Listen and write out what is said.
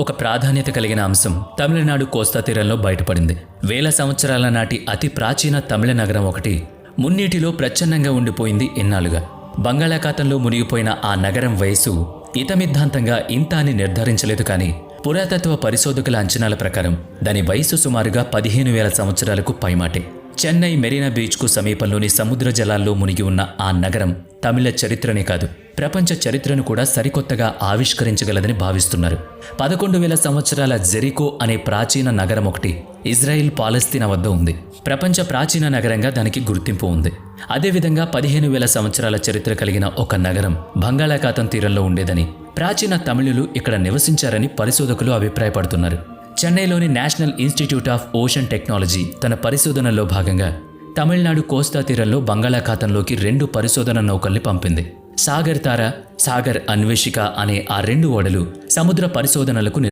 ఒక ప్రాధాన్యత కలిగిన అంశం తమిళనాడు కోస్తా తీరంలో బయటపడింది. వేల సంవత్సరాల నాటి అతి ప్రాచీన తమిళ నగరం ఒకటి మున్నీటిలో ప్రచ్ఛన్నంగా ఉండిపోయింది ఎన్నాళ్ళుగా. బంగాళాఖాతంలో మునిగిపోయిన ఆ నగరం వయసు ఇతమిద్ధాంతంగా ఇంత అని నిర్ధారించలేదు, కానీ పురాతత్వ పరిశోధకుల అంచనాల ప్రకారం దాని వయసు సుమారుగా 15,000 సంవత్సరాలకు పైమాటే. చెన్నై మెరీనా బీచ్కు సమీపంలోని సముద్ర జలాల్లో మునిగి ఉన్న ఆ నగరం తమిళ చరిత్రనే కాదు, ప్రపంచ చరిత్రను కూడా సరికొత్తగా ఆవిష్కరించగలదని భావిస్తున్నారు. 11,000 సంవత్సరాల జెరికో అనే ప్రాచీన నగరం ఒకటి ఇజ్రాయిల్ పాలస్తీనా వద్ద ఉంది. ప్రపంచ ప్రాచీన నగరంగా దానికి గుర్తింపు ఉంది. అదేవిధంగా 15,000 సంవత్సరాల చరిత్ర కలిగిన ఒక నగరం బంగాళాఖాతం తీరంలో ఉండేదని, ప్రాచీన తమిళులు ఇక్కడ నివసించారని పరిశోధకులు అభిప్రాయపడుతున్నారు. చెన్నైలోని national institute of ocean technology తన పరిశోధనలో భాగంగా తమిళనాడు కోస్తా తీరంలో బంగాళాఖాతంలోకి 2 పరిశోధన నౌకల్ని పంపింది. సాగర్ తార, సాగర్ అన్వేషిక అనే ఆ 2 ఓడలు సముద్ర పరిశోధనలకు